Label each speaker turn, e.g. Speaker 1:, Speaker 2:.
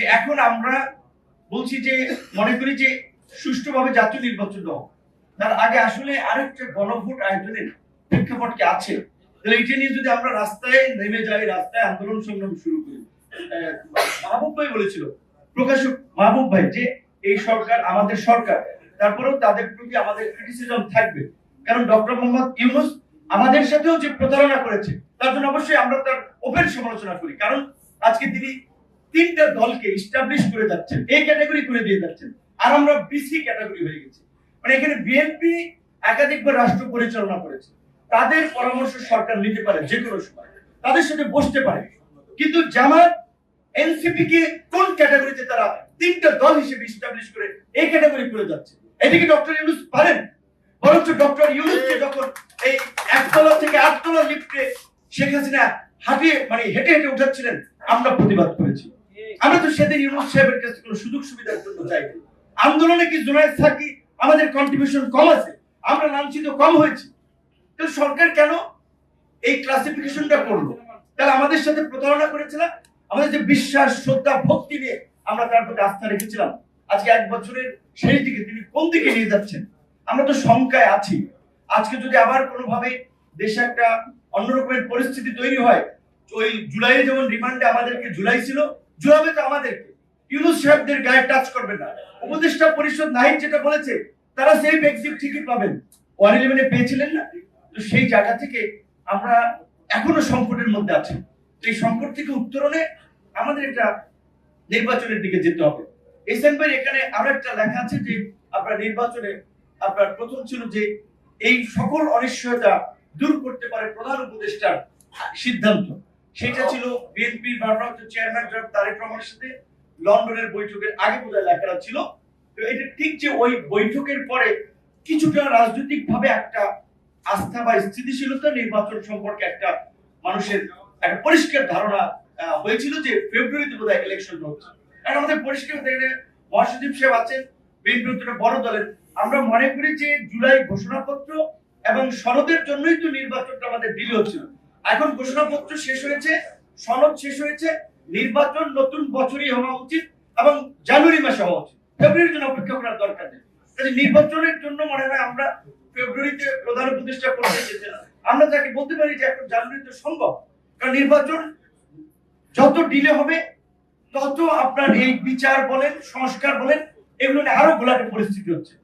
Speaker 1: যে এখন আমরা বলছি যে মনে করি যে সুষ্ঠুভাবে জাতীয় নির্বাচন হোক, তার আগে আসলে আরেকটা গণভোট আয়োজনের প্রেক্ষাপট কি আছে? তাহলে এটা নিয়ে যদি আমরা রাস্তায় নেমে যাই, রাস্তায় আন্দোলন সংগ্রাম শুরু করি, মাহবুব ভাই বলেছিল, প্রকাশক মাহবুব ভাই, যে এই সরকার আমাদের সরকার, তারপরেও তাদের প্রতি আমাদের ক্রিটিসিজম থাকবে, কারণ ডক্টর মোহাম্মদ ইউনূস আমাদের সাথেও যে প্রতারণা করেছে তার জন্য অবশ্যই আমরা তার ওপেন সমালোচনা করি। কারণ আজকে তিনি তিনটা দলকে এস্টাবলিশ করে যাচ্ছেন, এই ক্যাটাগরি করে দিয়ে যাচ্ছেন, আর আমরা বিসি ক্যাটাগরি হয়ে গেছি। মানে এখানে বিএনপি একাধিকবার রাষ্ট্র পরিচালনা করেছে, তাদের পরামর্শ সরকার নিতে পারে যে কোনো সময়, তাদের সাথে বসতে পারে, কিন্তু জামাত এনসিপি কে কোন ক্যাটাগরিতে তারা তিনটা দল হিসেবে এস্টাবলিশ করে এই ক্যাটাগরি করে যাচ্ছে? এদিকে ডক্টর ইউনূস পারেন, বরঞ্চ ডক্টর ইউনূসকে যখন এই একতলা থেকে আটতলা লিফটে শেখ হাসিনা হেঁটে হেঁটে উঠাচ্ছিলেন, আমরা প্রতিবাদ করেছি। আমরা তো সেদিন ইউনূস সাহেবের কাছে কোনো সুযোগ সুবিধার জন্য চাইনি। আন্দোলনে কি জুনায়েদ সাকি আমাদের কন্ট্রিবিউশন কম আছে? আমরা লাঞ্ছিত কম হয়েছি? তো সরকার কেন এই ক্লাসিফিকেশনটা করলো? তাহলে আমাদের সাথে প্রতারণা করেছিল। আমাদের যে বিশ্বাস, শ্রদ্ধা, ভক্তি নিয়ে আমরা তার প্রতি আস্থা রেখেছিলাম, আজকে এক বছরের শেষ দিকে তিনি কোন দিকে নিয়ে যাচ্ছেন? আমরা তো শঙ্কায় আছি। আজকে যদি আবার কোনোভাবে দেশে একটা অন্যরকমের পরিস্থিতি তৈরি হয়, ওই জুলাইয়ে যেমন রিমান্ডে আমাদেরকে ঝুলাইছিল, ঝুলাবে তো আমাদেরকে। ইউনূস সাহেবদের গায়ে টাচ করবেন না। উপদেষ্টা পরিষদ নাহিদ যেটা বলেছে, তারা সেই এক্সিট ঠিকই পাবেন, 111 পেয়েছিলেন না? তো সেই জায়গা থেকে আমরা এখনো সংকটের মধ্যে আছি। এই সংকট থেকে উত্তরণে আমাদের একটা নির্বাচনের দিকে যেতে হবে। এসএন ভাই এখানে আরো একটা লেখা আছে যে আপনার নির্বাচনে আপনার প্রথম ছিল যে এই সকল অনিশ্চয়তা দূর করতে পারে প্রধান উপদেষ্টার সিদ্ধান্ত। সেটা ছিল বিএনপির ভারপ্রাপ্ত চেয়ারম্যান তারেক রহমানের সাথে লন্ডনের বৈঠকের আগে বোধহয় লেখাটা ছিল। তো এটা ঠিক যে ওই বৈঠকের পরে কিছুটা রাজনৈতিক ভাবে একটা আস্থা বা স্থিতিশীলতা নির্বাচন সম্পর্কে একটা মানুষের একটা পরিষ্কার ধারণা হয়েছিল যে ফেব্রুয়ারিতে বোধহয় ইলেকশন হচ্ছে। আর আমাদের পরিষ্কার মহাসচিব সাহেব আছেন, বিএনপি বড় দলের, আমরা মনে করি যে জুলাই ঘোষণাপত্র এবং সনদের জন্যই তো নির্বাচনটা আমাদের ডিলে হচ্ছিল। এখন ঘোষণাপত্র শেষ হয়েছে, সনদ শেষ হয়েছে, নির্বাচন নতুন বছরই হওয়া উচিত এবং জানুয়ারি মাসে হওয়া উচিত, ফেব্রুয়ারির জন্য অপেক্ষা করার দরকার নেই। কাজে নির্বাচনের জন্য মনে হয় আমরা ফেব্রুয়ারিতে প্রধান উপদেষ্টা করতে যেতে না, আমরা তাকে বলতে পারি যে এখন জানুয়ারিতে সম্ভব, কারণ নির্বাচন যত ডিলে হবে তত আপনার এই বিচার বলেন, সংস্কার বলেন, এগুলো নিয়ে আরো ঘোলাটে পরিস্থিতি হচ্ছে।